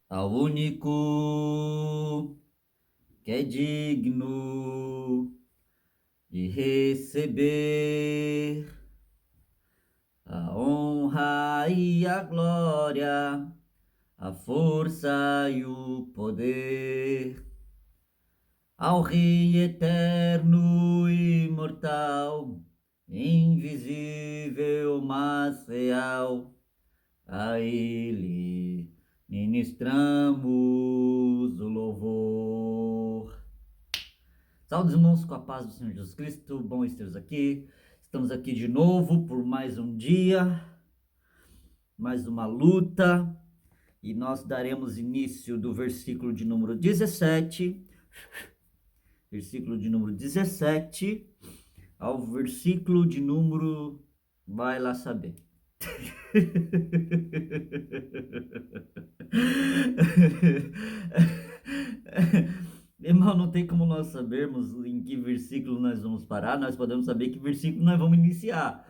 Ao único que é digno de receber a honra e a glória, a força e o poder, ao Rei eterno e imortal, invisível, mas real, a Ele ministramos o louvor. Salve, irmãos, com a paz do Senhor Jesus Cristo, bom estarmos aqui. Estamos aqui de novo por mais um dia, mais uma luta, e nós daremos início do versículo de número 17, versículo de número 17, ao versículo de número, vai lá saber. Irmão, não tem como nós sabermos em que versículo nós vamos parar, nós podemos saber que versículo nós vamos iniciar.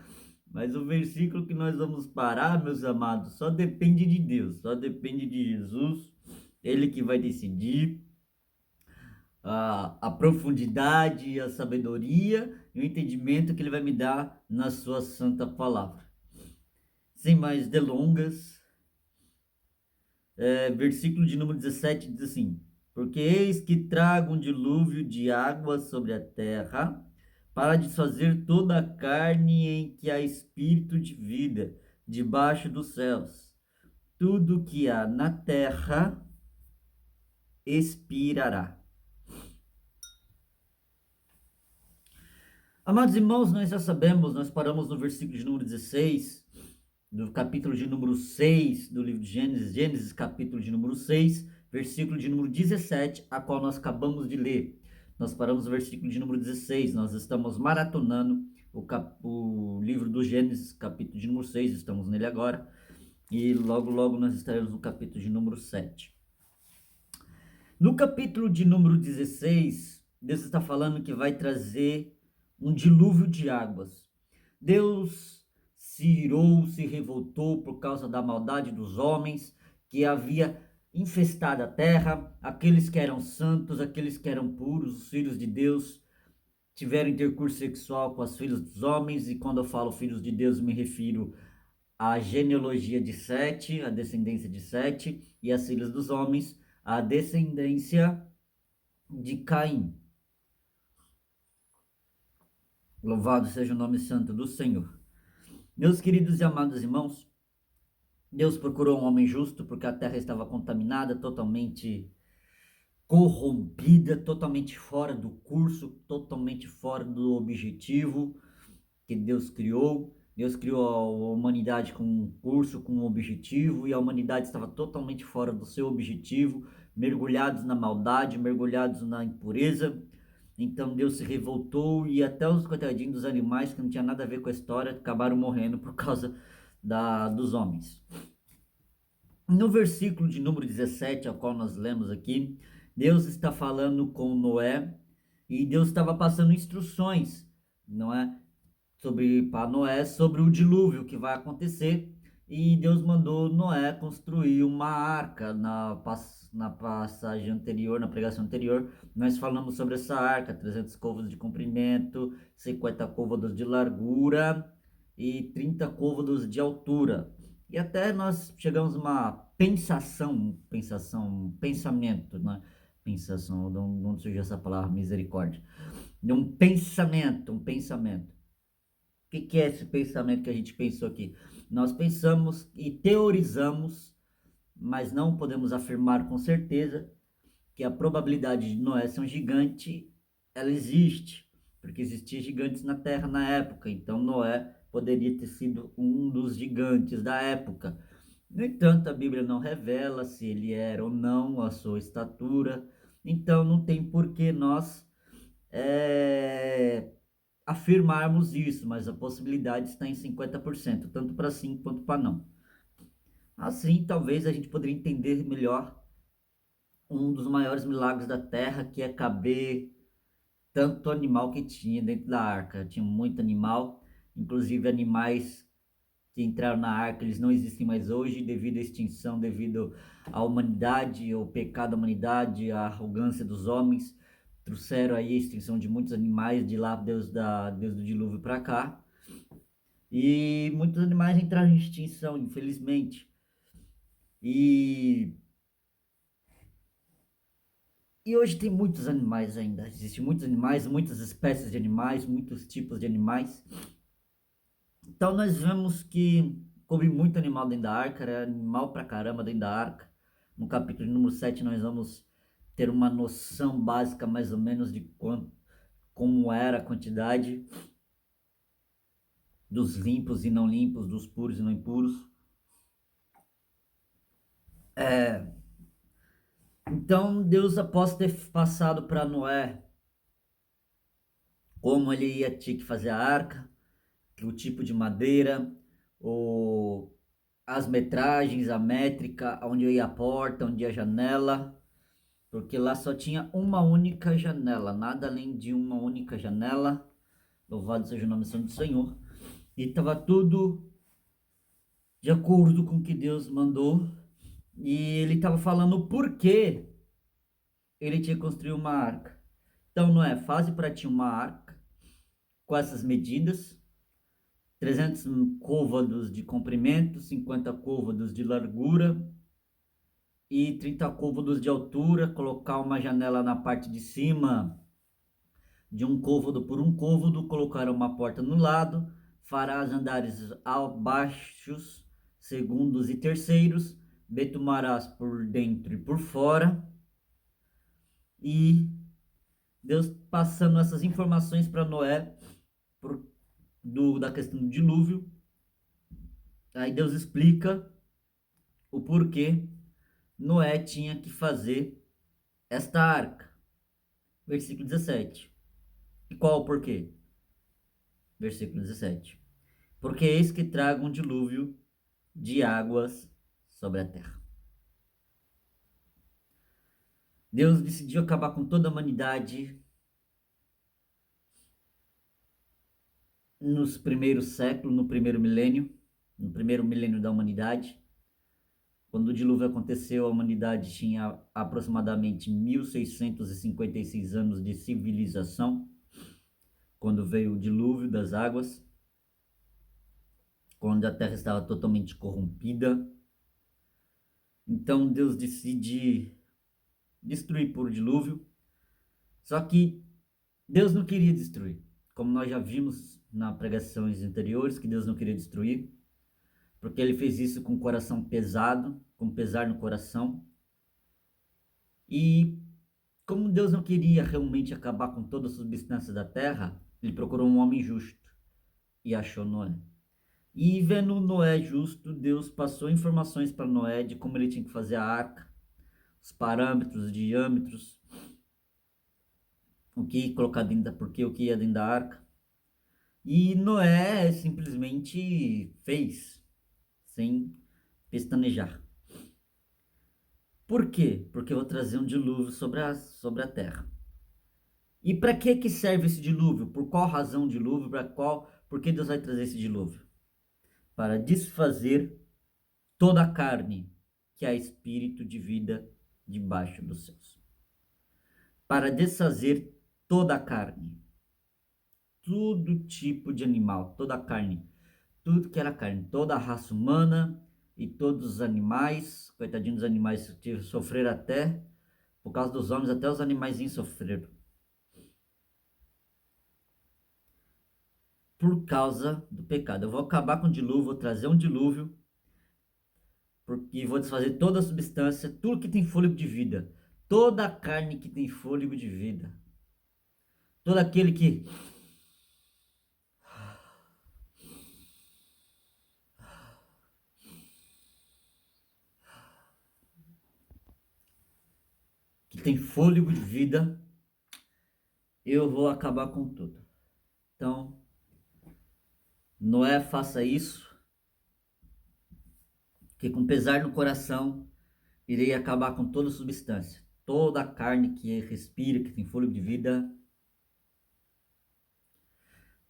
Mas o versículo que nós vamos parar, meus amados, só depende de Deus, só depende de Jesus, Ele que vai decidir a profundidade, a sabedoria e o entendimento que Ele vai me dar na Sua santa palavra. Sem mais delongas, versículo de número 17 diz assim: Porque eis que trago um dilúvio de água sobre a terra, para desfazer toda a carne em que há espírito de vida, debaixo dos céus. Tudo que há na terra expirará. Amados irmãos, nós já sabemos, nós paramos no versículo de número 16, do capítulo de número 6 do livro de Gênesis, Gênesis capítulo de número 6, versículo de número 17, a qual nós acabamos de ler. Nós paramos no versículo de número 16, nós estamos maratonando o livro do Gênesis, capítulo de número 6, estamos nele agora, e logo logo nós estaremos no capítulo de número 7. No capítulo de número 16, Deus está falando que vai trazer um dilúvio de águas. Deus se irou, se revoltou por causa da maldade dos homens que havia infestado a terra. Aqueles que eram santos, aqueles que eram puros, os filhos de Deus, tiveram intercurso sexual com as filhas dos homens. E quando eu falo filhos de Deus, me refiro à genealogia de Sete, a descendência de Sete, e as filhas dos homens, a descendência de Caim. Louvado seja o nome santo do Senhor. Meus queridos e amados irmãos, Deus procurou um homem justo porque a terra estava contaminada, totalmente corrompida, totalmente fora do curso, totalmente fora do objetivo que Deus criou. Deus criou a humanidade com um curso, com um objetivo, e a humanidade estava totalmente fora do seu objetivo, mergulhados na maldade, mergulhados na impureza. Então Deus se revoltou e até os coitadinhos dos animais que não tinha nada a ver com a história acabaram morrendo por causa dos homens. No versículo de número 17, ao qual nós lemos aqui, Deus está falando com Noé e Deus estava passando instruções, não é? Para Noé sobre o dilúvio que vai acontecer, e Deus mandou Noé construir uma arca. Na passagem anterior, na pregação anterior, nós falamos sobre essa arca: 300 côvados de comprimento, 50 côvados de largura e 30 côvados de altura. E até nós chegamos a uma pensamento, né? Pensação, de onde surgiu essa palavra misericórdia? De um pensamento. O que é esse pensamento que a gente pensou aqui? Nós pensamos e teorizamos, mas não podemos afirmar com certeza que a probabilidade de Noé ser um gigante, ela existe, porque existiam gigantes na Terra na época, então Noé poderia ter sido um dos gigantes da época. No entanto, a Bíblia não revela se ele era ou não, a sua estatura, então não tem por que nós afirmarmos isso, mas a possibilidade está em 50%, tanto para sim quanto para não. Assim, talvez a gente poderia entender melhor um dos maiores milagres da Terra, que é caber tanto animal que tinha dentro da arca. Tinha muito animal, inclusive animais que entraram na arca, eles não existem mais hoje devido à extinção, devido à humanidade, ao pecado da humanidade, à arrogância dos homens. Trouxeram aí a extinção de muitos animais de lá, Deus do dilúvio para cá. E muitos animais entraram em extinção, infelizmente. E hoje tem muitos animais ainda. Existem muitos animais, muitas espécies de animais, muitos tipos de animais. Então nós vemos que coube muito animal dentro da arca, era animal pra caramba dentro da arca. No capítulo número 7 nós vamos ter uma noção básica mais ou menos de como era a quantidade dos limpos e não limpos, dos puros e não impuros. Então Deus, após ter passado para Noé como ele ia ter que fazer a arca, o tipo de madeira, as metragens, a métrica, onde ia a porta, onde ia a janela, porque lá só tinha uma única janela, nada além de uma única janela. Louvado seja o nome santo do Senhor. E estava tudo de acordo com o que Deus mandou. E ele estava falando o porquê ele tinha que construir uma arca. Então não é fácil para ti uma arca com essas medidas: 300 côvados de comprimento, 50 côvados de largura e 30 côvados de altura. Colocar uma janela na parte de cima de um côvado por um côvado, colocar uma porta no lado, fará os andares abaixos, segundos e terceiros, betumarás por dentro e por fora. E Deus passando essas informações para Noé da questão do dilúvio. Aí Deus explica o porquê Noé tinha que fazer esta arca. Versículo 17. E qual o porquê? Versículo 17. Porque eis que trago um dilúvio de águas sobre a terra. Deus decidiu acabar com toda a humanidade nos primeiros séculos, no primeiro milênio da humanidade. Quando o dilúvio aconteceu, a humanidade tinha aproximadamente 1656 anos de civilização. Quando veio o dilúvio das águas, quando a terra estava totalmente corrompida. Então Deus decide destruir por dilúvio. Só que Deus não queria destruir. Como nós já vimos nas pregações anteriores, que Deus não queria destruir, porque ele fez isso com o coração pesado, com pesar no coração. E como Deus não queria realmente acabar com toda a substância da terra, ele procurou um homem justo e achou Noé. E vendo Noé justo, Deus passou informações para Noé de como ele tinha que fazer a arca, os parâmetros, os diâmetros, o que colocar dentro da, porque o que ia dentro da arca. E Noé simplesmente fez, sem pestanejar. Por quê? Porque eu vou trazer um dilúvio sobre a terra. E para que serve esse dilúvio? Por qual razão dilúvio? Por que Deus vai trazer esse dilúvio? Para desfazer toda a carne que há espírito de vida debaixo dos céus. Para desfazer toda a carne. Todo tipo de animal, toda a carne. Tudo que era carne, toda a raça humana e todos os animais. Coitadinhos dos animais, sofreram até, por causa dos homens, até os animaizinhos sofreram. Por causa do pecado. Eu vou acabar com o dilúvio, vou trazer um dilúvio, porque vou desfazer toda a substância, tudo que tem fôlego de vida, toda a carne que tem fôlego de vida, todo aquele que tem fôlego de vida, eu vou acabar com tudo. Então, Noé, faça isso, que com pesar no coração irei acabar com toda a substância, toda a carne que respira, que tem fôlego de vida,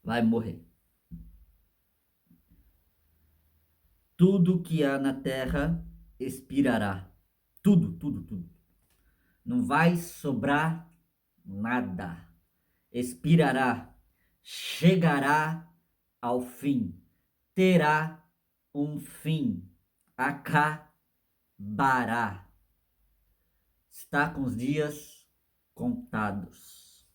vai morrer. Tudo que há na terra expirará. Tudo, tudo, tudo. Não vai sobrar nada. Expirará, chegará ao fim, terá um fim, acabará. Está com os dias contados.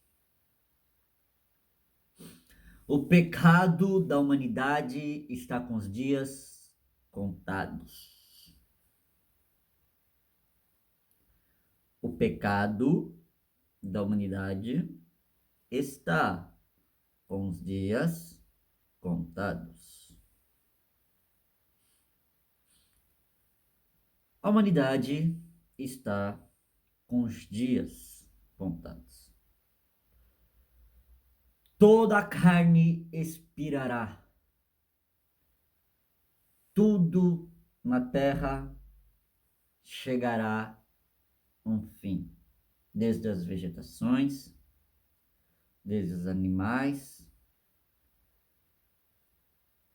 O pecado da humanidade está com os dias contados. O pecado da humanidade está com os dias contados. A humanidade está com os dias contados. Toda a carne expirará. Tudo na terra chegará a um fim. Desde as vegetações, desde os animais,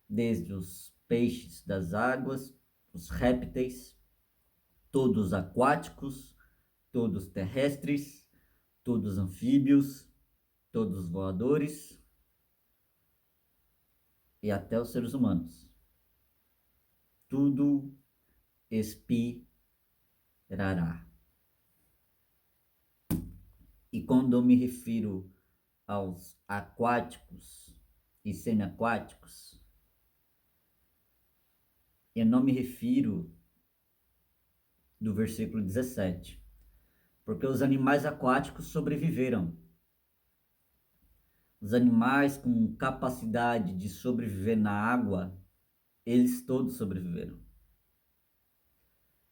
desde os peixes das águas, os répteis, todos aquáticos, todos terrestres, todos anfíbios, todos voadores e até os seres humanos. Tudo expirará. E quando eu me refiro aos aquáticos e semiaquáticos, eu não me refiro do versículo 17, porque os animais aquáticos sobreviveram. Os animais com capacidade de sobreviver na água, eles todos sobreviveram.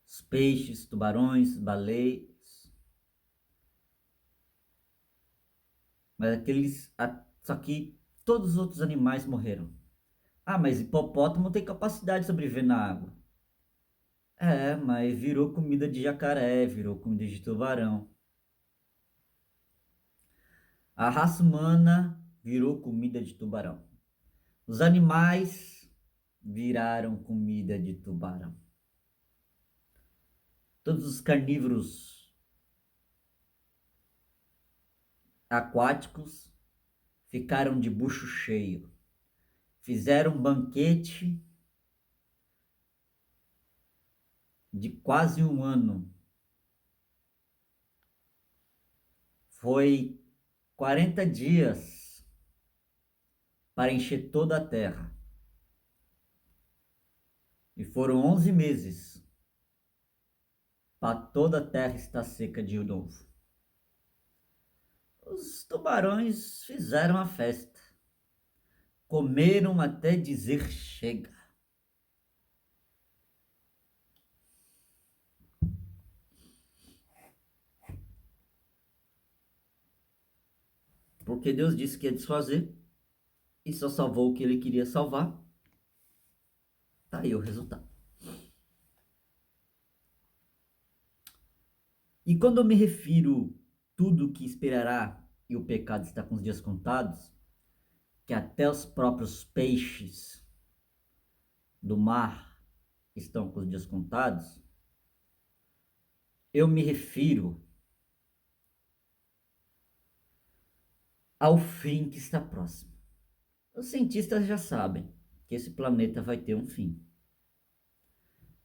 Os peixes, tubarões, baleias. Mas só que todos os outros animais morreram. Ah, mas hipopótamo tem capacidade de sobreviver na água. É, mas virou comida de jacaré, virou comida de tubarão. A raça humana virou comida de tubarão. Os animais viraram comida de tubarão. Todos os carnívoros aquáticos ficaram de bucho cheio. Fizeram um banquete de quase um ano. Foi 40 dias para encher toda a terra. E foram 11 meses para toda a terra estar seca de novo. Os tubarões fizeram a festa. Comeram até dizer chega. Porque Deus disse que ia desfazer e só salvou o que ele queria salvar. Tá aí o resultado. E quando eu me refiro tudo que esperará e o pecado está com os dias contados, que até os próprios peixes do mar estão com os dias contados, eu me refiro ao fim que está próximo. Os cientistas já sabem que esse planeta vai ter um fim.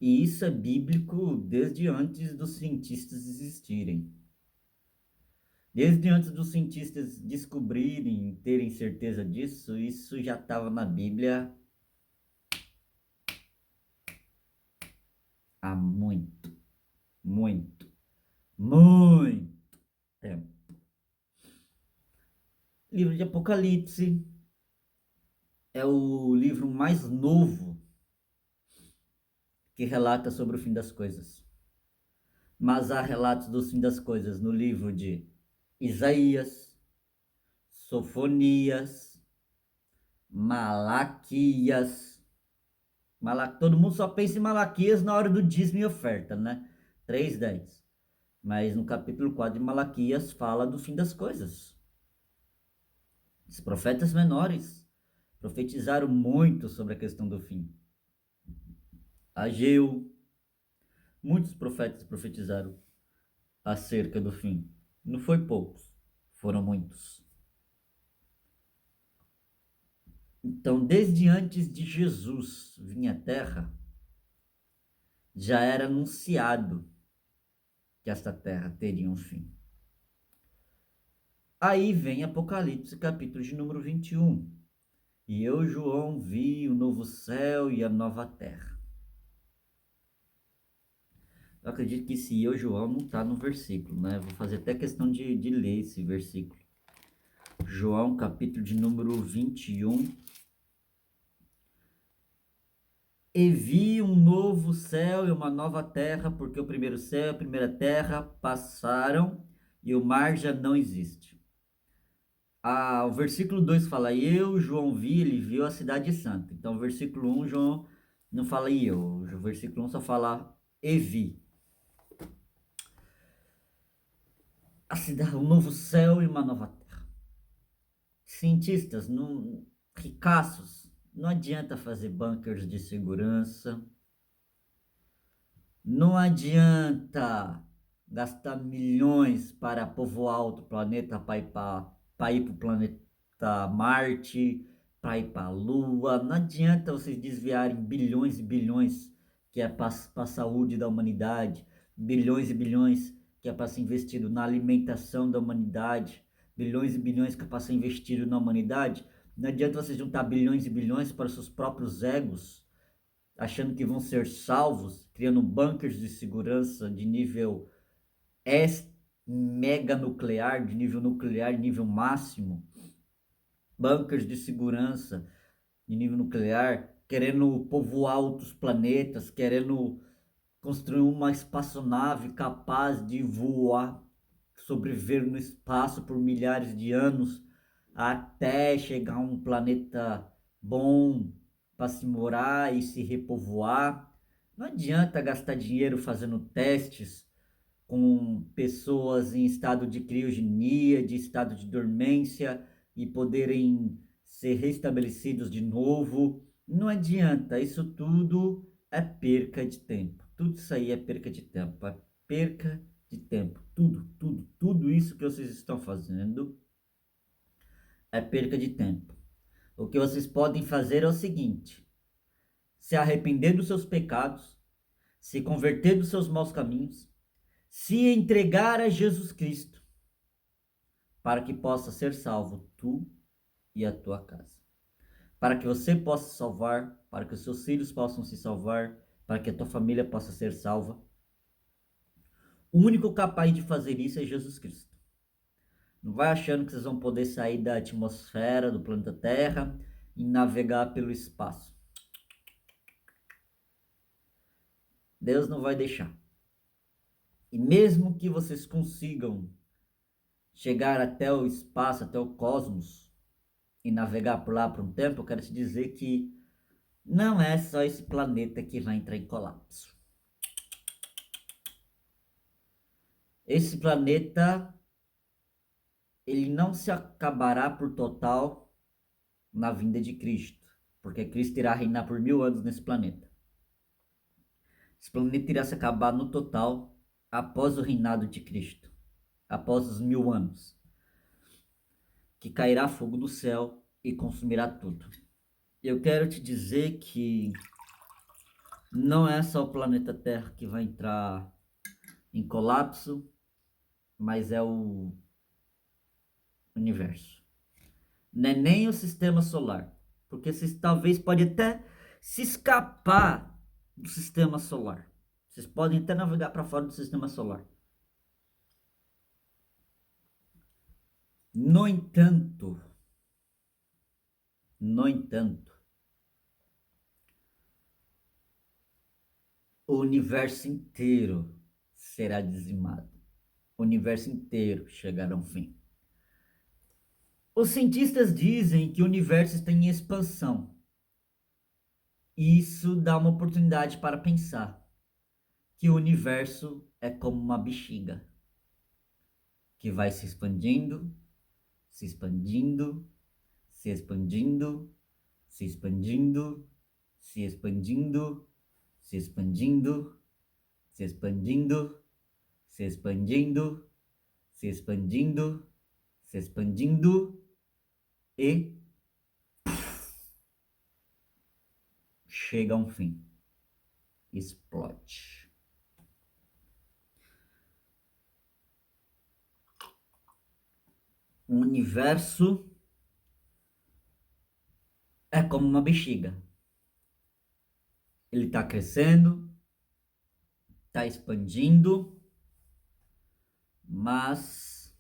E isso é bíblico desde antes dos cientistas existirem. Desde antes dos cientistas descobrirem, terem certeza disso, isso já estava na Bíblia há muito, muito, muito tempo. Livro de Apocalipse é o livro mais novo que relata sobre o fim das coisas. Mas há relatos do fim das coisas no livro de Isaías, Sofonias, Malaquias. Todo mundo só pensa em Malaquias na hora do dízimo e oferta, né? 3:10. Mas no capítulo 4 de Malaquias fala do fim das coisas. Os profetas menores profetizaram muito sobre a questão do fim. Ageu, muitos profetas profetizaram acerca do fim. Não foi poucos, foram muitos. Então, desde antes de Jesus vir à Terra, já era anunciado que esta terra teria um fim. Aí vem Apocalipse, capítulo de número 21. E eu, João, vi o novo céu e a nova terra. Eu acredito que esse eu, João, não está no versículo, né? Vou fazer até questão de ler esse versículo. João, capítulo de número 21. E vi um novo céu e uma nova terra, porque o primeiro céu e a primeira terra passaram e o mar já não existe. O versículo 2 fala, eu, João, vi, ele viu a cidade santa. Então, o versículo 1, João não fala e eu. O versículo 1 só fala e vi. A cidade, um novo céu e uma nova terra. Cientistas, não, ricaços, não adianta fazer bunkers de segurança. Não adianta gastar milhões para povoar outro planeta, para ir para o planeta Marte, para ir para a Lua. Não adianta vocês desviarem bilhões e bilhões que é para a saúde da humanidade, bilhões e bilhões que é para ser investido na alimentação da humanidade, bilhões e bilhões que é para ser investido na humanidade. Não adianta vocês juntar bilhões e bilhões para os seus próprios egos, achando que vão ser salvos, criando bunkers de segurança de nível mega nuclear, de nível nuclear, nível máximo, bunkers de segurança de nível nuclear, querendo povoar outros planetas, querendo construir uma espaçonave capaz de voar, sobreviver no espaço por milhares de anos, até chegar a um planeta bom para se morar e se repovoar. Não adianta gastar dinheiro fazendo testes com pessoas em estado de criogenia, de estado de dormência e poderem ser restabelecidos de novo. Não adianta, isso tudo é perca de tempo. Tudo isso aí é perca de tempo, é perca de tempo. Tudo isso que vocês estão fazendo é perca de tempo. O que vocês podem fazer é o seguinte: se arrepender dos seus pecados, se converter dos seus maus caminhos, se entregar a Jesus Cristo, para que possa ser salvo tu e a tua casa. Para que você possa se salvar, para que os seus filhos possam se salvar, para que a tua família possa ser salva. O único capaz de fazer isso é Jesus Cristo. Não vai achando que vocês vão poder sair da atmosfera do planeta Terra e navegar pelo espaço. Deus não vai deixar. E mesmo que vocês consigam chegar até o espaço, até o cosmos e navegar por lá por um tempo, eu quero te dizer que não é só esse planeta que vai entrar em colapso. Esse planeta, ele não se acabará por total na vinda de Cristo, porque Cristo irá reinar por 1000 anos nesse planeta. Esse planeta irá se acabar no total após o reinado de Cristo, após os 1000 anos, que cairá fogo do céu e consumirá tudo. Eu quero te dizer que não é só o planeta Terra que vai entrar em colapso, mas é o universo. Não é nem o sistema solar, porque vocês talvez pode até se escapar do sistema solar. Vocês podem até navegar para fora do sistema solar. No entanto, no entanto, o universo inteiro será dizimado. O universo inteiro chegará ao fim. Os cientistas dizem que o universo está em expansão. Isso dá uma oportunidade para pensar que o universo é como uma bexiga que vai se expandindo, se expandindo, se expandindo, se expandindo, se expandindo, se expandindo, se expandindo, se expandindo, se expandindo, se expandindo e chega a um fim. Explode. O universo é como uma bexiga. Ele está crescendo, está expandindo, mas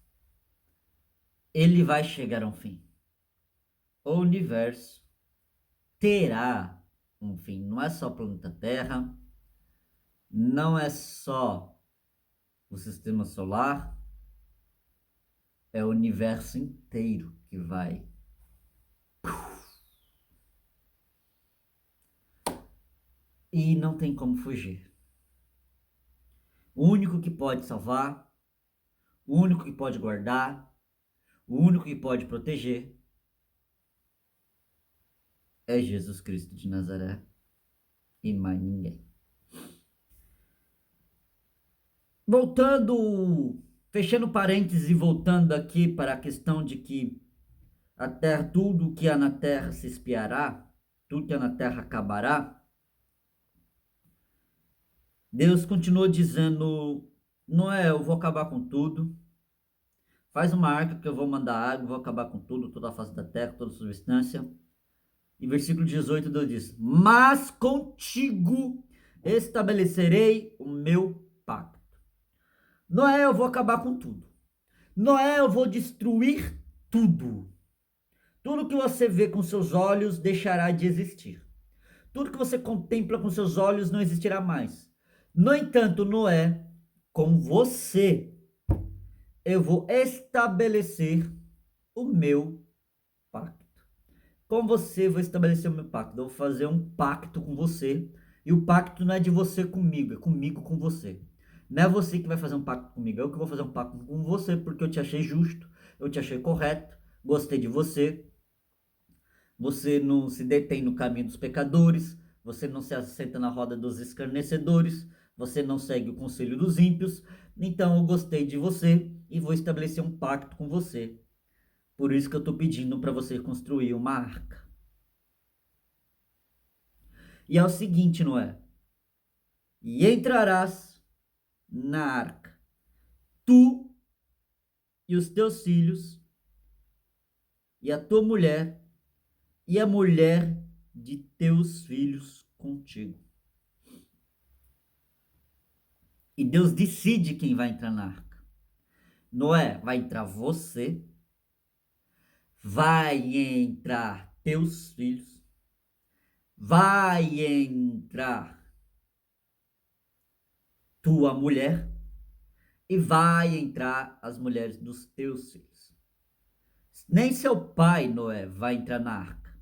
ele vai chegar a um fim. O universo terá um fim. Não é só o planeta Terra, não é só o sistema solar, é o universo inteiro que vai. E não tem como fugir. O único que pode salvar, o único que pode guardar, o único que pode proteger é Jesus Cristo de Nazaré e mais ninguém. Voltando, fechando parênteses e voltando aqui para a questão de que a terra, tudo que há na terra se espiará, tudo que há na terra acabará. Deus continuou dizendo: Noé, eu vou acabar com tudo. Faz uma arca que eu vou mandar água, vou acabar com tudo, toda a face da terra, toda a substância. E versículo 18, Deus diz: Mas contigo estabelecerei o meu pacto. Noé, eu vou acabar com tudo. Noé, eu vou destruir tudo. Tudo que você vê com seus olhos deixará de existir. Tudo que você contempla com seus olhos não existirá mais. No entanto, Noé, com você, eu vou estabelecer o meu pacto. Com você, eu vou estabelecer o meu pacto. Eu vou fazer um pacto com você. E o pacto não é de você comigo, é comigo com você. Não é você que vai fazer um pacto comigo, é eu que vou fazer um pacto com você, porque eu te achei justo, eu te achei correto, gostei de você. Você não se detém no caminho dos pecadores, você não se assenta na roda dos escarnecedores, você não segue o conselho dos ímpios. Então eu gostei de você e vou estabelecer um pacto com você. Por isso que eu estou pedindo para você construir uma arca. E é o seguinte, Noé: e entrarás na arca, tu e os teus filhos, e a tua mulher, e a mulher de teus filhos contigo. E Deus decide quem vai entrar na arca. Noé, vai entrar você, vai entrar teus filhos, vai entrar tua mulher e vai entrar as mulheres dos teus filhos. Nem seu pai, Noé, vai entrar na arca.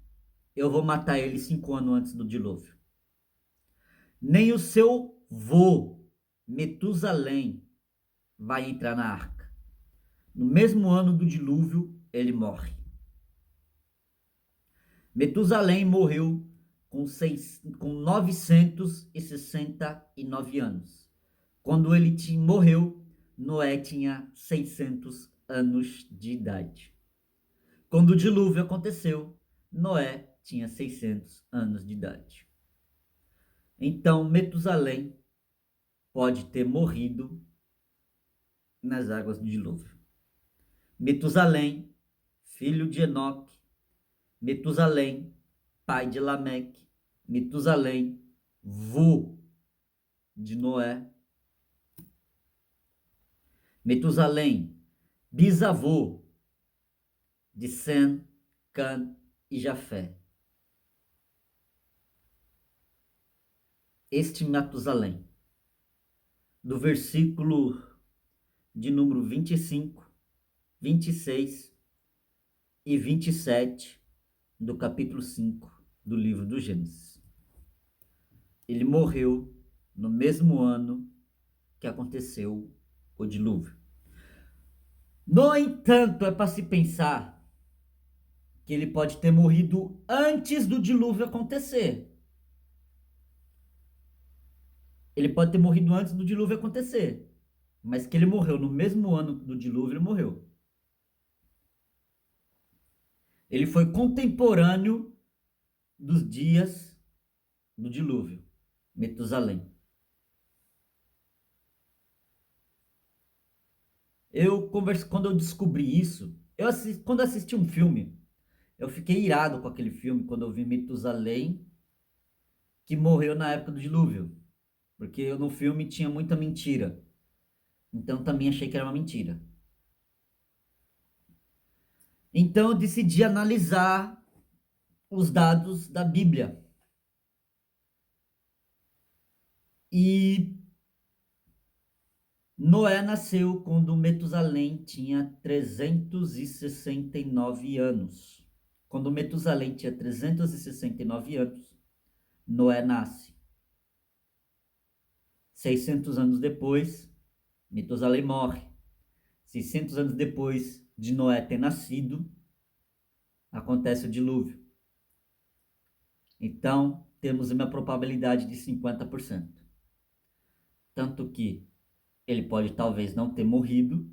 Eu vou matar ele 5 anos antes do dilúvio. Nem o seu vô, Metusalém, vai entrar na arca. No mesmo ano do dilúvio, ele morre. Metusalém morreu com 969 anos. Quando ele morreu, Noé tinha 600 anos de idade. Quando o dilúvio aconteceu, Noé tinha 600 anos de idade. Então, Metusalém pode ter morrido nas águas do dilúvio. Metusalém, filho de Enoque, Metusalém, pai de Lameque, Metusalém, vô de Noé, Metusalém, bisavô de Sem, Cã e Jafé. Este Metusalém, do versículo de número 25, 26 e 27 do capítulo 5 do livro do Gênesis. Ele morreu no mesmo ano que aconteceu o dilúvio. No entanto, é para se pensar que ele pode ter morrido antes do dilúvio acontecer. Ele pode ter morrido antes do dilúvio acontecer, mas que ele morreu no mesmo ano do dilúvio, ele morreu. Ele foi contemporâneo dos dias do dilúvio, Metusalém. Quando eu descobri isso, quando assisti um filme, eu fiquei irado com aquele filme quando eu vi Metusalém, que morreu na época do dilúvio, porque no filme tinha muita mentira. Então também achei que era uma mentira. Então eu decidi analisar os dados da Bíblia. E Noé nasceu quando Metusalém tinha 369 anos. Quando Metusalém tinha 369 anos, Noé nasce. 600 anos depois, Metusalém morre. 600 anos depois de Noé ter nascido, acontece o dilúvio. Então, temos uma probabilidade de 50%. Tanto que ele pode talvez não ter morrido.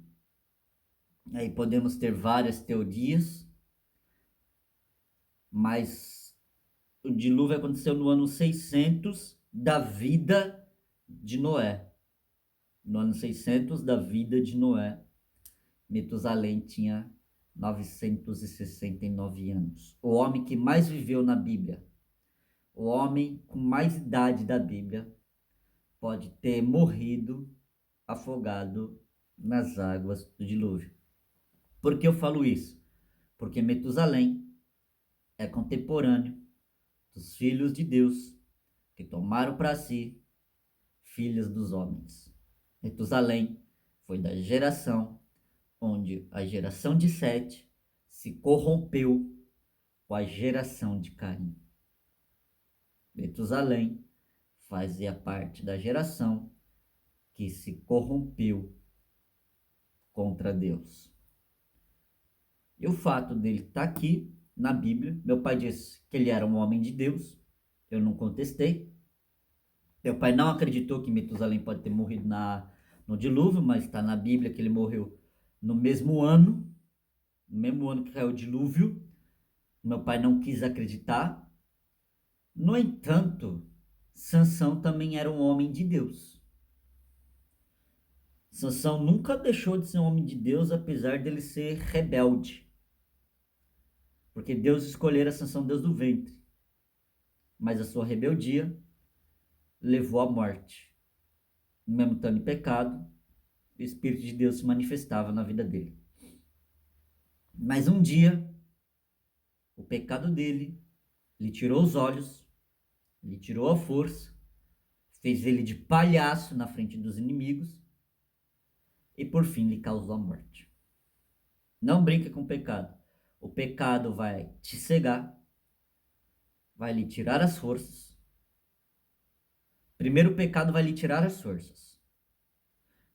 Aí podemos ter várias teorias, mas o dilúvio aconteceu no ano 600 da vida de Noé. No ano 600 da vida de Noé, Metusalém tinha 969 anos. O homem que mais viveu na Bíblia, o homem com mais idade da Bíblia, pode ter morrido afogado nas águas do dilúvio. Por que eu falo isso? Porque Metusalém é contemporâneo dos filhos de Deus que tomaram para si filhas dos homens. Metusalém foi da geração onde a geração de Sete se corrompeu com a geração de Caim. Metusalém fazia parte da geração que se corrompeu contra Deus. E o fato dele estar aqui na Bíblia, meu pai disse que ele era um homem de Deus, eu não contestei. Meu pai não acreditou que Metusalém pode ter morrido no dilúvio, mas está na Bíblia que ele morreu no mesmo ano que caiu o dilúvio. Meu pai não quis acreditar. No entanto, Sansão também era um homem de Deus. Sansão nunca deixou de ser um homem de Deus, apesar dele ser rebelde. Porque Deus escolhera Sansão Deus do ventre. Mas a sua rebeldia levou à morte. Mesmo estando em pecado, o Espírito de Deus se manifestava na vida dele. Mas um dia, o pecado dele lhe tirou os olhos, lhe tirou a força, fez ele de palhaço na frente dos inimigos e por fim lhe causou a morte. Não brinque com o pecado. O pecado vai te cegar, vai lhe tirar as forças. Primeiro o pecado vai lhe tirar as forças.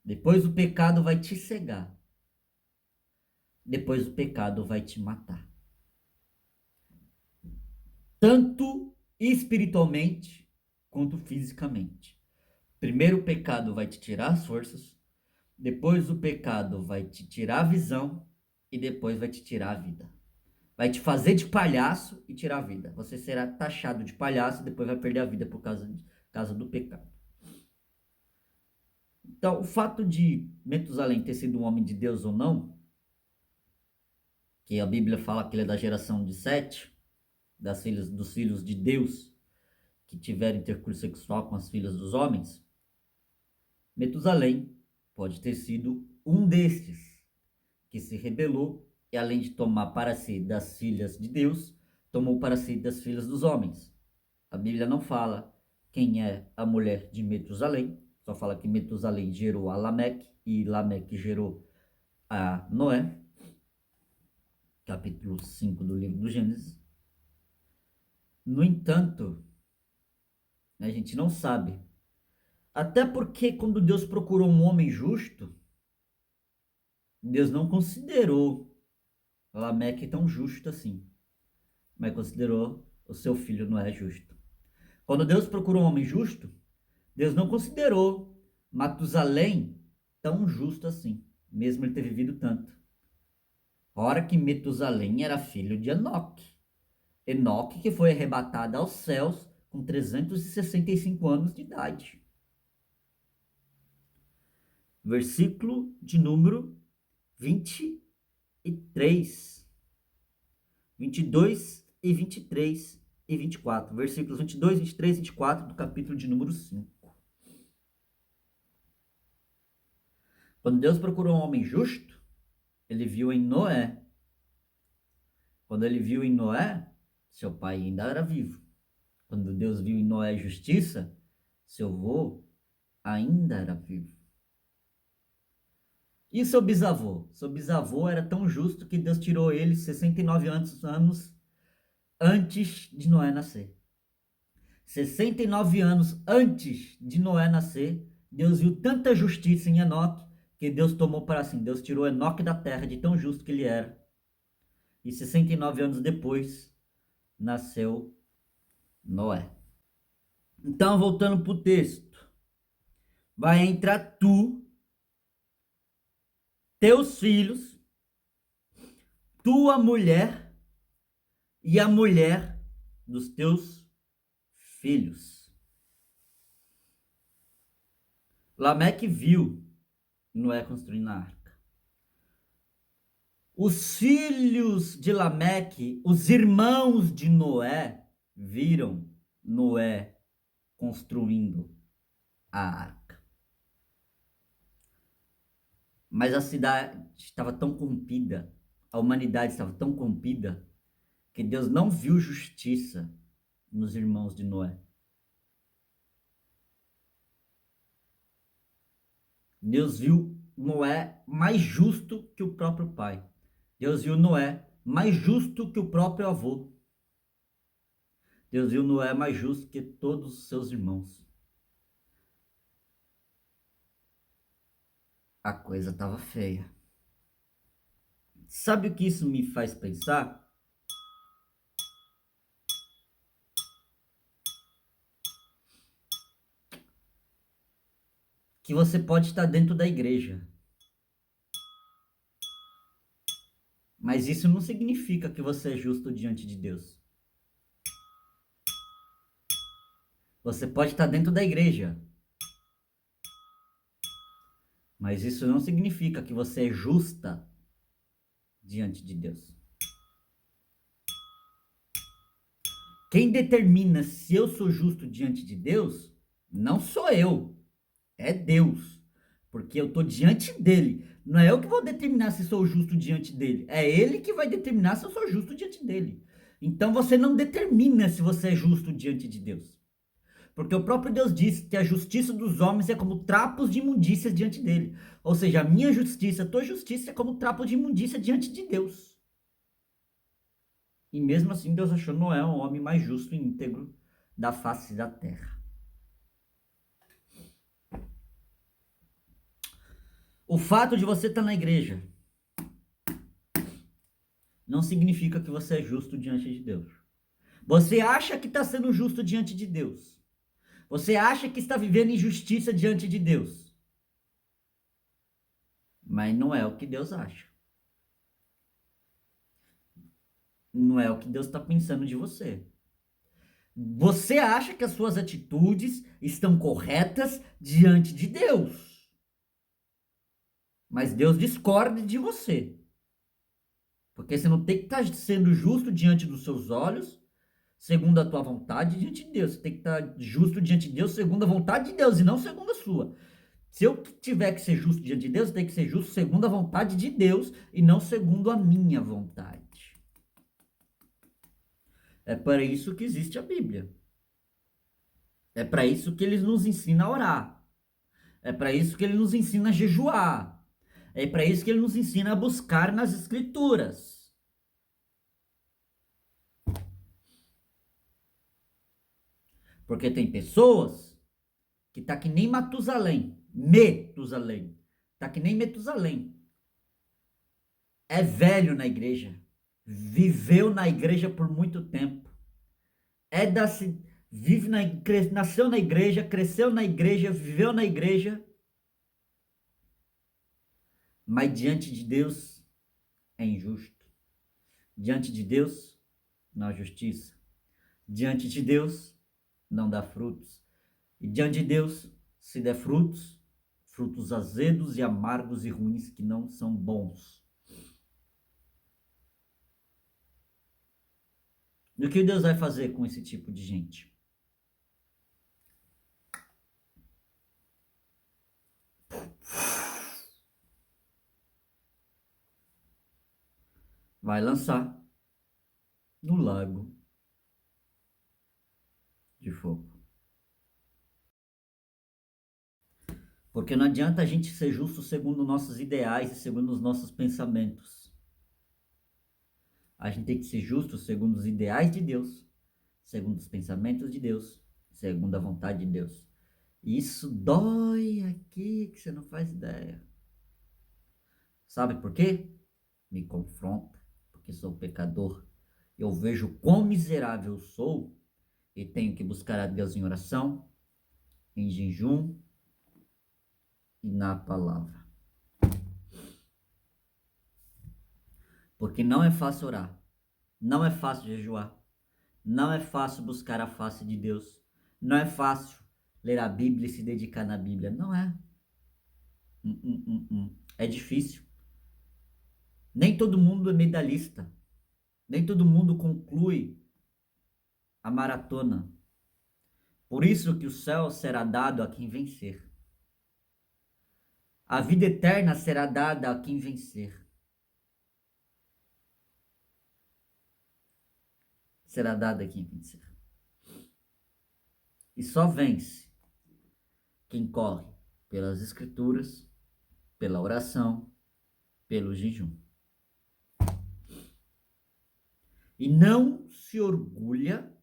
Depois o pecado vai te cegar. Depois o pecado vai te matar. Tanto espiritualmente quanto fisicamente. Primeiro o pecado vai te tirar as forças, depois o pecado vai te tirar a visão e depois vai te tirar a vida. Vai te fazer de palhaço e tirar a vida. Você será taxado de palhaço e depois vai perder a vida por causa do pecado. Então, o fato de Metusalém ter sido um homem de Deus ou não, que a Bíblia fala que ele é da geração de Sete, dos filhos de Deus, que tiveram intercurso sexual com as filhas dos homens, Metusalém pode ter sido um destes que se rebelou e, além de tomar para si das filhas de Deus, tomou para si das filhas dos homens. A Bíblia não fala quem é a mulher de Metusalém, só fala que Metusalém gerou a Lameque e Lameque gerou a Noé, capítulo 5 do livro do Gênesis. No entanto, a gente não sabe. Até porque quando Deus procurou um homem justo, Deus não considerou Lameque tão justo assim, mas considerou o seu filho Noé justo. Quando Deus procurou um homem justo, Deus não considerou Matusalém tão justo assim, mesmo ele ter vivido tanto. Ora que Metusalém era filho de Enoque. Enoque que foi arrebatado aos céus com 365 anos de idade. Versículo de número 23, 22 e 23 e 24. Versículos 22, 23 e 24 do capítulo de número 5. Quando Deus procurou um homem justo, ele viu em Noé. Quando ele viu em Noé, seu pai ainda era vivo. Quando Deus viu em Noé justiça, seu avô ainda era vivo. E seu bisavô? Seu bisavô era tão justo que Deus tirou ele 69 anos antes de Noé nascer. 69 anos antes de Noé nascer, Deus viu tanta justiça em Enoque que Deus tomou para si. Deus tirou Enoque da terra de tão justo que ele era. E 69 anos depois, nasceu Noé. Então, voltando para o texto. Vai entrar tu, teus filhos, tua mulher e a mulher dos teus filhos. Lameque viu Noé construindo a arca. Os filhos de Lameque, os irmãos de Noé, viram Noé construindo a arca. Mas a cidade estava tão corrompida, a humanidade estava tão corrompida, que Deus não viu justiça nos irmãos de Noé. Deus viu Noé mais justo que o próprio pai. Deus viu Noé mais justo que o próprio avô. Deus viu Noé mais justo que todos os seus irmãos. A coisa estava feia. Sabe o que isso me faz pensar? Que você pode estar dentro da igreja. Mas isso não significa que você é justo diante de Deus. Você pode estar dentro da igreja. Mas isso não significa que você é justa diante de Deus. Quem determina se eu sou justo diante de Deus, não sou eu, é Deus. Porque eu estou diante dele. Não é eu que vou determinar se sou justo diante dele. É ele que vai determinar se eu sou justo diante dele. Então você não determina se você é justo diante de Deus. Porque o próprio Deus disse que a justiça dos homens é como trapos de imundícia diante dele. Ou seja, a minha justiça, a tua justiça é como trapo de imundícia diante de Deus. E mesmo assim Deus achou Noé um homem mais justo e íntegro da face da terra. O fato de você estar na igreja não significa que você é justo diante de Deus. Você acha que está sendo justo diante de Deus. Você acha que está vivendo injustiça diante de Deus. Mas não é o que Deus acha. Não é o que Deus está pensando de você. Você acha que as suas atitudes estão corretas diante de Deus. Mas Deus discorda de você. Porque você não tem que estar sendo justo diante dos seus olhos, segundo a tua vontade, diante de Deus. Você tem que estar justo diante de Deus, segundo a vontade de Deus, e não segundo a sua. Se eu tiver que ser justo diante de Deus, eu tenho que ser justo segundo a vontade de Deus, e não segundo a minha vontade. É para isso que existe a Bíblia. É para isso que ele nos ensina a orar. É para isso que ele nos ensina a jejuar. É para isso que ele nos ensina a buscar nas Escrituras. Porque tem pessoas que tá que nem Matusalém. Metusalém. Tá que nem Metusalém. É velho na igreja. Viveu na igreja por muito tempo. nasceu na igreja, cresceu na igreja, viveu na igreja, mas diante de Deus é injusto. Diante de Deus não há justiça. Diante de Deus não dá frutos. E diante de Deus, se der frutos, frutos azedos e amargos e ruins que não são bons. E o que Deus vai fazer com esse tipo de gente? Vai lançar no lago de fogo. Porque não adianta a gente ser justo segundo nossos ideais e segundo os nossos pensamentos. A gente tem que ser justo segundo os ideais de Deus, segundo os pensamentos de Deus, segundo a vontade de Deus. E isso dói aqui que você não faz ideia. Sabe por quê? Me confronta, porque sou pecador. Eu vejo quão miserável sou e tenho que buscar a Deus em oração, em jejum e na palavra. Porque não é fácil orar, não é fácil jejuar, não é fácil buscar a face de Deus, não é fácil ler a Bíblia e se dedicar na Bíblia, não é. É difícil. Nem todo mundo é medalhista, nem todo mundo conclui a maratona. Por isso que o céu será dado a quem vencer. A vida eterna será dada a quem vencer. Será dada a quem vencer. E só vence quem corre pelas escrituras, pela oração, pelo jejum. E não se orgulha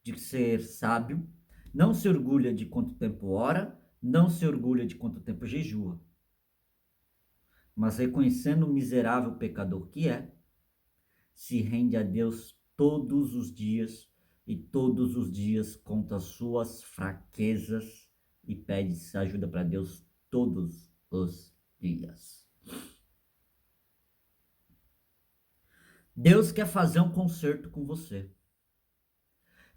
de ser sábio, não se orgulha de quanto tempo ora, não se orgulha de quanto tempo jejua. Mas reconhecendo o miserável pecador que é, se rende a Deus todos os dias e todos os dias conta as suas fraquezas e pede ajuda para Deus todos os dias. Deus quer fazer um concerto com você.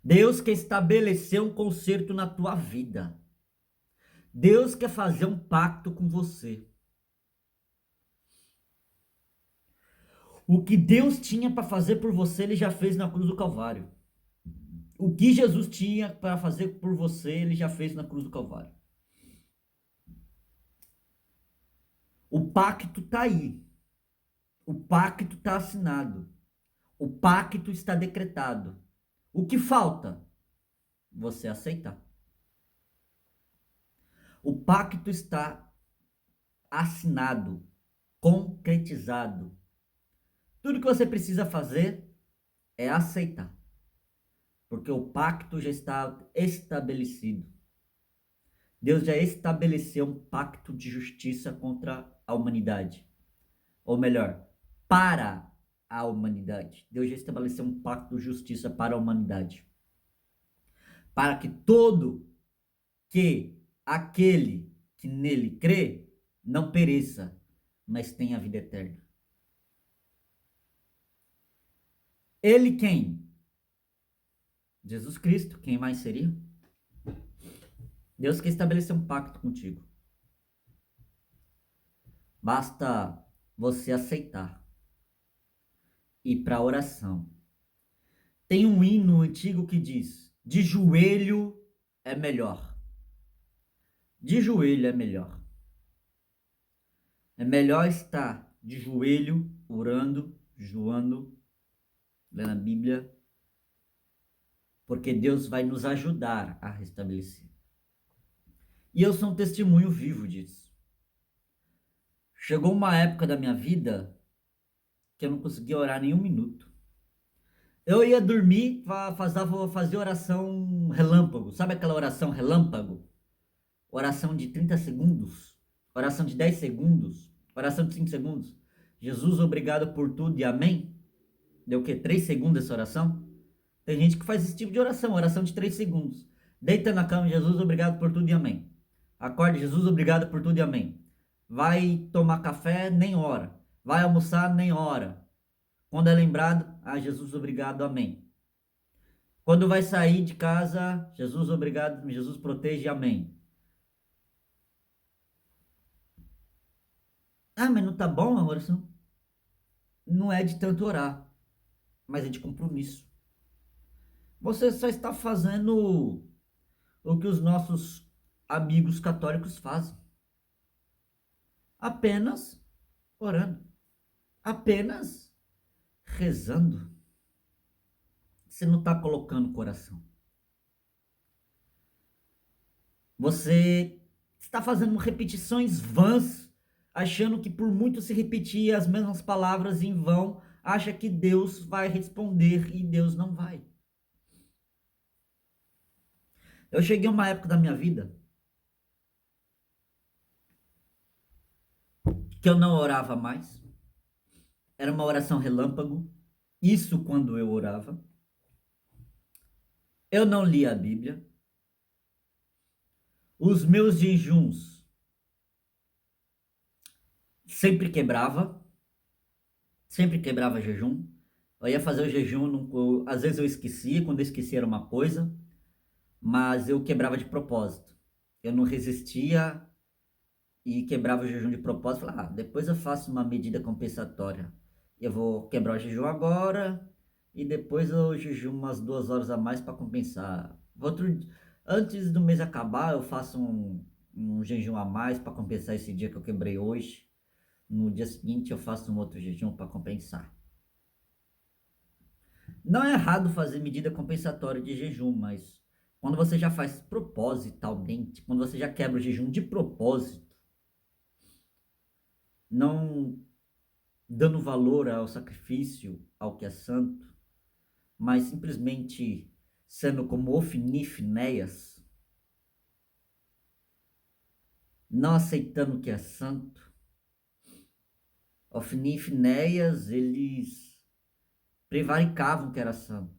Deus quer estabelecer um concerto na tua vida. Deus quer fazer um pacto com você. O que Deus tinha para fazer por você, Ele já fez na cruz do Calvário. O que Jesus tinha para fazer por você, Ele já fez na cruz do Calvário. O pacto está aí. O pacto está assinado. O pacto está decretado. O que falta? Você aceitar. O pacto está assinado, concretizado. Tudo que você precisa fazer é aceitar. Porque o pacto já está estabelecido. Deus já estabeleceu um pacto de justiça contra a humanidade. Ou melhor, para a humanidade. Deus já estabeleceu um pacto de justiça para a humanidade. Para que aquele que nele crê não pereça, mas tenha a vida eterna. Ele quem? Jesus Cristo. Quem mais seria? Deus quer estabelecer um pacto contigo. Basta você aceitar. Ir para a oração. Tem um hino antigo que diz: de joelho é melhor. De joelho é melhor. É melhor estar de joelho, orando, jejuando, lendo a Bíblia, porque Deus vai nos ajudar a restabelecer. E eu sou um testemunho vivo disso. Chegou uma época da minha vida que eu não conseguia orar nem um minuto. Eu ia dormir, fazia oração relâmpago. Sabe aquela oração relâmpago? Oração de 30 segundos, oração de 10 segundos, oração de 5 segundos. Jesus, obrigado por tudo e amém. Deu o quê? 3 segundos essa oração? Tem gente que faz esse tipo de oração, oração de 3 segundos. Deita na cama, Jesus, obrigado por tudo e amém. Acorde, Jesus, obrigado por tudo e amém. Vai tomar café, nem hora. Vai almoçar, nem hora. Quando é lembrado, Jesus, obrigado, amém. Quando vai sair de casa, Jesus, obrigado, Jesus protege, amém. Mas não tá bom a oração? Não é de tanto orar, mas é de compromisso. Você só está fazendo o que os nossos amigos católicos fazem. Apenas orando. Apenas rezando. Você não está colocando o coração. Você está fazendo repetições vãs, achando que por muito se repetir as mesmas palavras em vão, acha que Deus vai responder e Deus não vai. Eu cheguei a uma época da minha vida que eu não orava mais. Era uma oração relâmpago. Isso quando eu orava. Eu não lia a Bíblia. Os meus jejuns sempre quebrava. Sempre quebrava jejum. Eu ia fazer o jejum, às vezes eu esquecia, quando eu esquecia era uma coisa, mas eu quebrava de propósito. Eu não resistia e quebrava o jejum de propósito. Falava, depois eu faço uma medida compensatória. Eu vou quebrar o jejum agora e depois eu jejum umas 2 horas a mais para compensar. Antes do mês acabar, eu faço um jejum a mais para compensar esse dia que eu quebrei hoje. No dia seguinte, eu faço um outro jejum para compensar. Não é errado fazer medida compensatória de jejum, mas quando você já faz propositalmente, quando você já quebra o jejum de propósito, não dando valor ao sacrifício, ao que é santo, mas simplesmente sendo como Ofni e Finéias, não aceitando o que é santo. Ofni e Finéias, eles prevaricavam que era santo.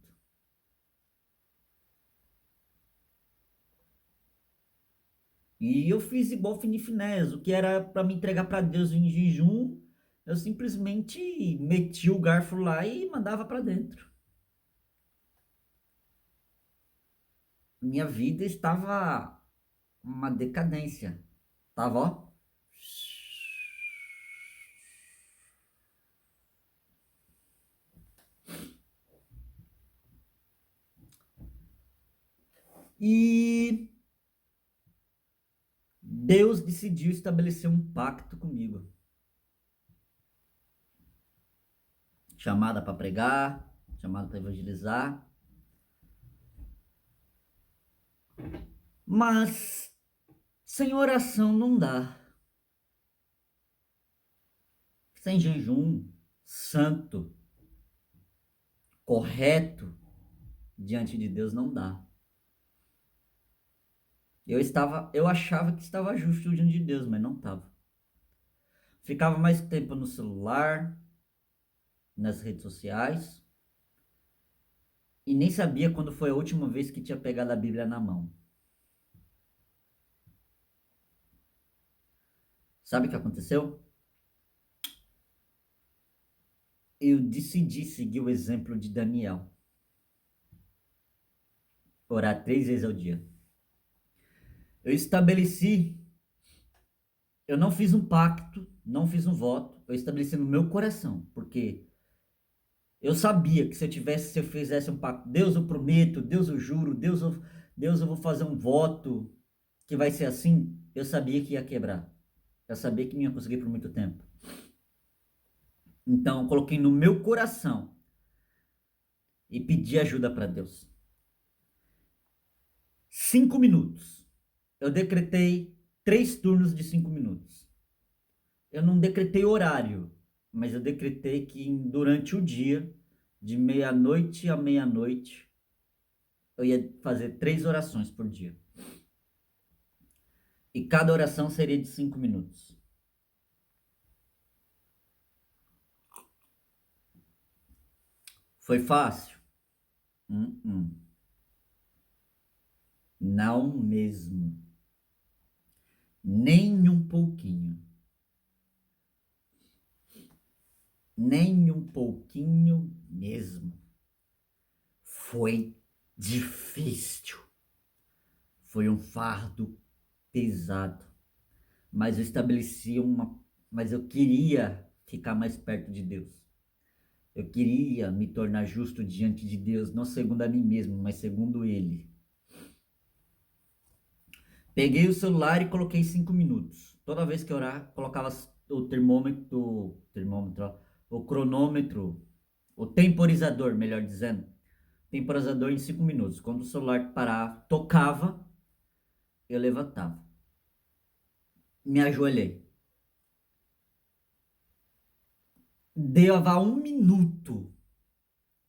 E eu fiz igual Ofni e Finéias, o que era para me entregar para Deus em jejum, eu simplesmente meti o garfo lá e mandava para dentro. Minha vida estava uma decadência. Tava, ó. E Deus decidiu estabelecer um pacto comigo. Chamada para pregar, chamada para evangelizar. Mas sem oração não dá. Sem jejum santo, correto, diante de Deus não dá. Eu achava que estava justo diante de Deus, mas não estava. Ficava mais tempo no celular, nas redes sociais, e nem sabia quando foi a última vez que tinha pegado a Bíblia na mão. Sabe o que aconteceu? Eu decidi seguir o exemplo de Daniel. Orar 3 vezes ao dia. Eu estabeleci, eu não fiz um pacto, não fiz um voto, eu estabeleci no meu coração, porque eu sabia que se eu fizesse um pacto, Deus eu prometo, Deus eu juro, Deus eu vou fazer um voto que vai ser assim, eu sabia que ia quebrar. Eu sabia que não ia conseguir por muito tempo. Então, eu coloquei no meu coração e pedi ajuda para Deus. 5 minutos. Eu decretei 3 turnos de 5 minutos. Eu não decretei horário, mas eu decretei que durante o dia, de meia-noite a meia-noite, eu ia fazer 3 orações por dia. E cada oração seria de 5 minutos. Foi fácil? hum. Não mesmo. Nem um pouquinho. Nem um pouquinho mesmo. Foi difícil. Foi um fardo pesado. Mas eu estabeleci uma. Mas eu queria ficar mais perto de Deus. Eu queria me tornar justo diante de Deus, não segundo a mim mesmo, mas segundo Ele. Peguei o celular e coloquei 5 minutos. Toda vez que eu orar, colocava o termômetro, o cronômetro, o temporizador, melhor dizendo, temporizador em 5 minutos. Quando o celular parava, tocava, eu levantava. Me ajoelhei. Dava 1 minuto,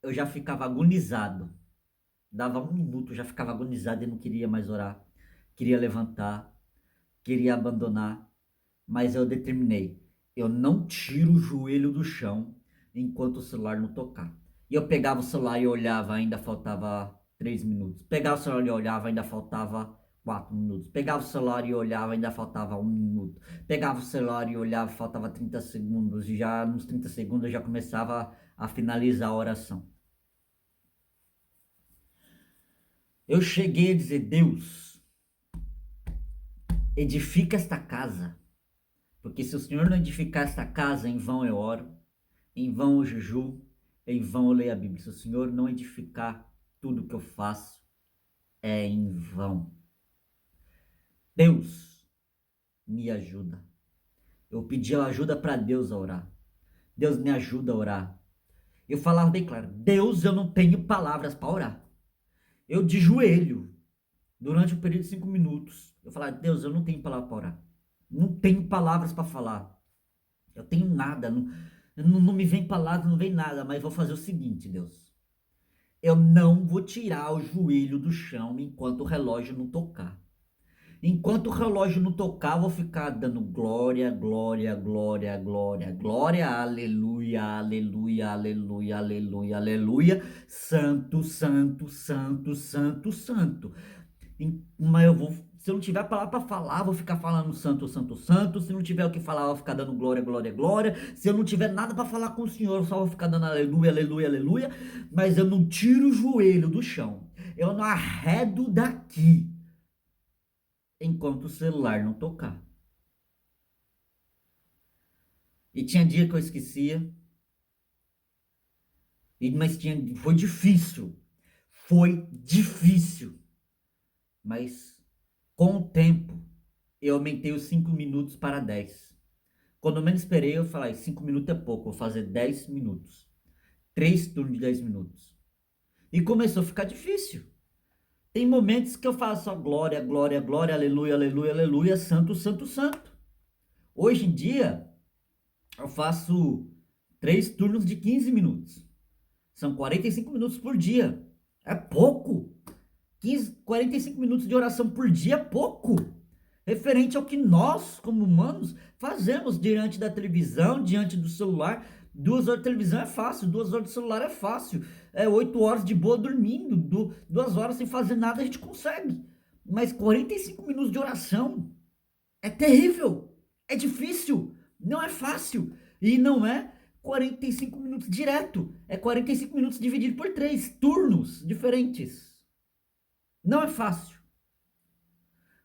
eu já ficava agonizado. Dava 1 minuto, eu já ficava agonizado e não queria mais orar. Queria levantar, queria abandonar. Mas eu determinei, eu não tiro o joelho do chão enquanto o celular não tocar. E eu pegava o celular e olhava, ainda faltava 3 minutos. Pegava o celular e olhava, ainda faltava 4 minutos. Pegava o celular e olhava, ainda faltava 1 minuto. Pegava o celular e olhava, faltava 30 segundos. E já nos 30 segundos eu já começava a finalizar a oração. Eu cheguei a dizer, Deus, edifica esta casa. Porque se o Senhor não edificar esta casa, em vão eu oro, em vão eu jejuo, em vão eu leio a Bíblia. Se o Senhor não edificar tudo que eu faço, é em vão. Deus, me ajuda. Eu pedi ajuda para Deus a orar. Deus me ajuda a orar. Eu falava bem claro, Deus, eu não tenho palavras para orar. Eu de joelho, durante um período de 5 minutos, eu falava, Deus, eu não tenho palavra para orar. Não tenho palavras para falar. Eu tenho nada, não me vem palavra, não vem nada, mas vou fazer o seguinte, Deus. Eu não vou tirar o joelho do chão enquanto o relógio não tocar. Enquanto o relógio não tocar, eu vou ficar dando glória, glória, glória, glória, glória, aleluia, aleluia, aleluia, aleluia, aleluia, santo, santo, santo, santo, santo. Mas eu vou, se eu não tiver palavra para falar, vou ficar falando santo, santo, santo. Se não tiver o que falar, eu vou ficar dando glória, glória, glória. Se eu não tiver nada para falar com o Senhor, eu só vou ficar dando aleluia, aleluia, aleluia. Mas eu não tiro o joelho do chão. Eu não arredo daqui enquanto o celular não tocar. E tinha dia que eu esquecia. Mas foi difícil. Foi difícil. Mas com o tempo, eu aumentei os 5 minutos para 10. Quando eu menos esperei, eu falei, 5 minutos é pouco, vou fazer 10 minutos. 3 turnos de 10 minutos. E começou a ficar difícil. Tem momentos que eu faço só glória, glória, glória, aleluia, aleluia, aleluia, santo, santo, santo. Hoje em dia, eu faço 3 turnos de 15 minutos. São 45 minutos por dia. É pouco. 45 minutos de oração por dia é pouco. Referente ao que nós, como humanos, fazemos diante da televisão, diante do celular. 2 horas de televisão é fácil, 2 horas de celular é fácil. 8 horas de boa dormindo, 2 horas sem fazer nada a gente consegue. Mas 45 minutos de oração é terrível, é difícil, não é fácil. E não é 45 minutos direto, é 45 minutos dividido por 3 turnos diferentes. Não é fácil.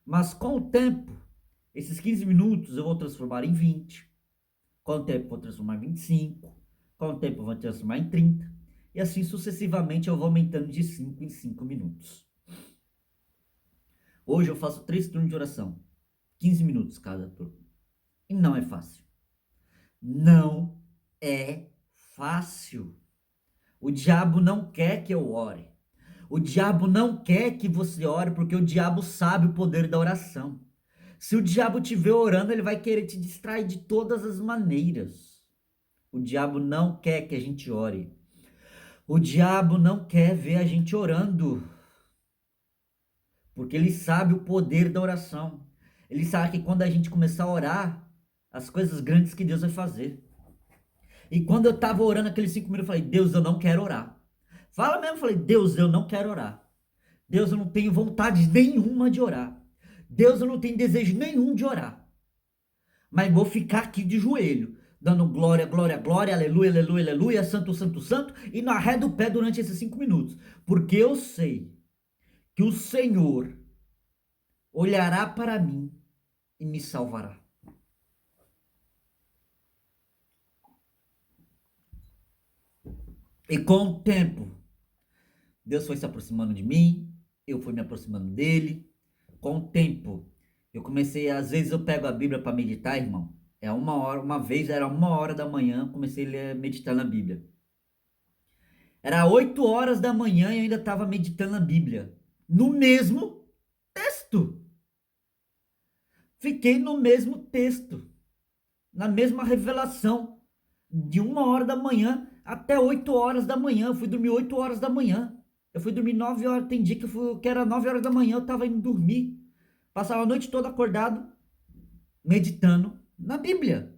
Mas com o tempo, esses 15 minutos eu vou transformar em 20. Com o tempo eu vou transformar em 25. Com o tempo eu vou transformar em 30. E assim sucessivamente eu vou aumentando de 5 em 5 minutos. Hoje eu faço 3 turnos de oração. 15 minutos cada turno. E não é fácil. Não é fácil. O diabo não quer que eu ore. O diabo não quer que você ore porque o diabo sabe o poder da oração. Se o diabo te vê orando, ele vai querer te distrair de todas as maneiras. O diabo não quer que a gente ore. O diabo não quer ver a gente orando. Porque ele sabe o poder da oração. Ele sabe que quando a gente começar a orar, as coisas grandes que Deus vai fazer. E quando eu estava orando aqueles 5 minutos, eu falei, Deus, eu não quero orar. Fala mesmo, falei, Deus, eu não quero orar. Deus, eu não tenho vontade nenhuma de orar. Deus, eu não tenho desejo nenhum de orar. Mas vou ficar aqui de joelho, dando glória, glória, glória, aleluia, aleluia, aleluia, santo, santo, santo, e na ré do pé durante esses 5 minutos. Porque eu sei que o Senhor olhará para mim e me salvará. E com o tempo, Deus foi se aproximando de mim, eu fui me aproximando dele. Com o tempo, eu comecei, às vezes eu pego a Bíblia para meditar, irmão. É 1 hora, uma vez era 1 hora da manhã, comecei a meditar na Bíblia. Era 8 horas da manhã e eu ainda estava meditando na Bíblia. No mesmo texto. Fiquei no mesmo texto. Na mesma revelação. De 1 hora da manhã até 8 horas da manhã. Eu fui dormir 8 horas da manhã. Eu fui dormir 9 horas. Tem dia que era 9 horas da manhã. Eu estava indo dormir. Passava a noite toda acordado, meditando na Bíblia.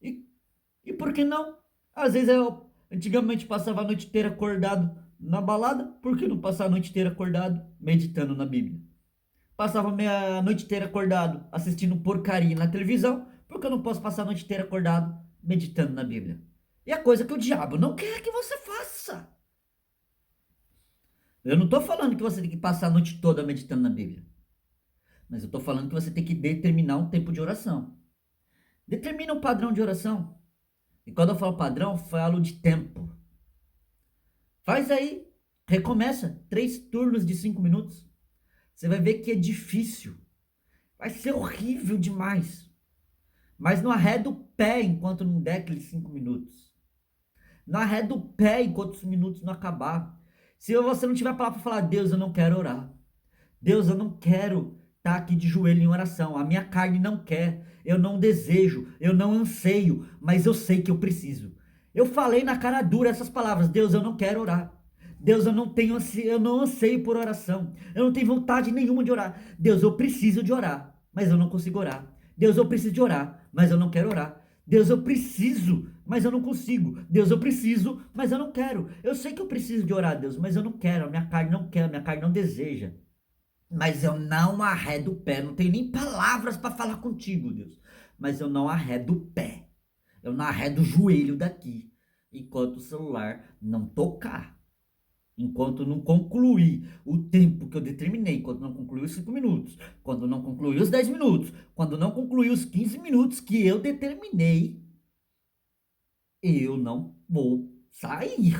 E, e por que não? Às vezes eu antigamente passava a noite inteira acordado na balada, por que não passar a noite inteira acordado meditando na Bíblia? Passava a noite inteira acordado assistindo porcaria na televisão, por que eu não posso passar a noite inteira acordado meditando na Bíblia? E a coisa que o diabo não quer que você faça. Eu não estou falando que você tem que passar a noite toda meditando na Bíblia, mas eu estou falando que você tem que determinar um tempo de oração. Determina um padrão de oração. E quando eu falo padrão, eu falo de tempo. Faz aí, recomeça, 3 turnos de 5 minutos. Você vai ver que é difícil. Vai ser horrível demais. Mas não arreda o pé enquanto não der aqueles 5 minutos. Não arreda o pé enquanto os minutos não acabar. Se você não tiver palavra para falar, Deus, eu não quero orar. Deus, eu não quero estar aqui de joelho em oração. A minha carne não quer. Eu não desejo. Eu não anseio. Mas eu sei que eu preciso. Eu falei na cara dura essas palavras. Deus, eu não quero orar. Deus, eu não anseio por oração. Eu não tenho vontade nenhuma de orar. Deus, eu preciso de orar, mas eu não consigo orar. Deus, eu preciso de orar, mas eu não quero orar. Deus, eu preciso, mas eu não consigo. Deus, eu preciso, mas eu não quero. Eu sei que eu preciso de orar, Deus, mas eu não quero. A minha carne não quer, a minha carne não deseja. Mas eu não arredo o pé. Não tenho nem palavras para falar contigo, Deus. Mas eu não arredo o pé. Eu não arredo o joelho daqui. Enquanto o celular não tocar. Enquanto não concluir o tempo que eu determinei, quando não concluir os 5 minutos, quando não concluir os 10 minutos, quando não concluir os 15 minutos que eu determinei, eu não vou sair.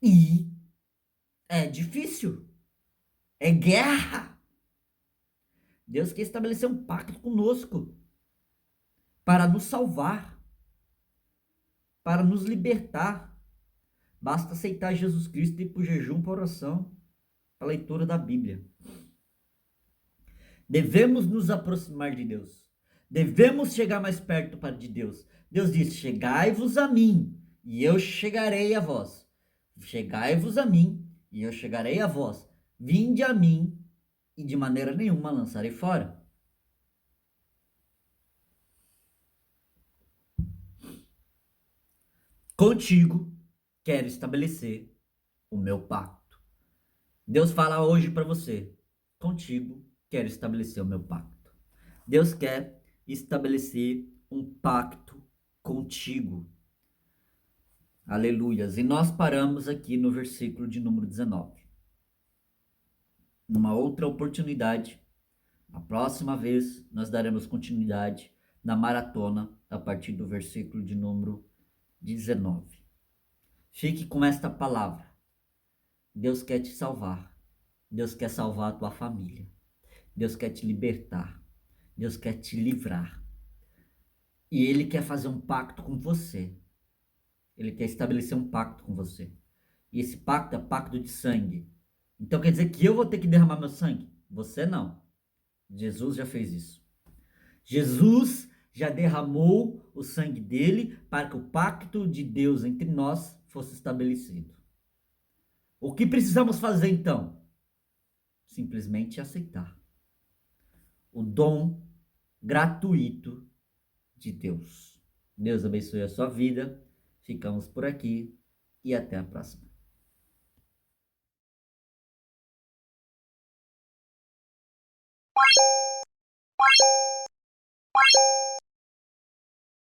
E é difícil. É guerra. Deus quer estabelecer um pacto conosco para nos salvar, para nos libertar. Basta aceitar Jesus Cristo e ir para o jejum, para a oração, para a leitura da Bíblia. Devemos nos aproximar de Deus. Devemos chegar mais perto de Deus. Deus diz: chegai-vos a mim, e eu chegarei a vós. Chegai-vos a mim, e eu chegarei a vós. Vinde a mim, e de maneira nenhuma lançarei fora. Contigo quero estabelecer o meu pacto. Deus fala hoje para você: contigo quero estabelecer o meu pacto. Deus quer estabelecer um pacto contigo. Aleluias. E nós paramos aqui no versículo de número 19. Numa outra oportunidade, a próxima vez, nós daremos continuidade na maratona a partir do versículo de número 19. Fique com esta palavra. Deus quer te salvar. Deus quer salvar a tua família. Deus quer te libertar. Deus quer te livrar. E Ele quer fazer um pacto com você. Ele quer estabelecer um pacto com você. E esse pacto é pacto de sangue. Então quer dizer que eu vou ter que derramar meu sangue? Você não. Jesus já fez isso. Jesus já derramou o sangue dele para que o pacto de Deus entre nós fosse estabelecido. O que precisamos fazer então? Simplesmente aceitar o dom gratuito de Deus. Deus abençoe a sua vida. Ficamos por aqui. e até a próxima.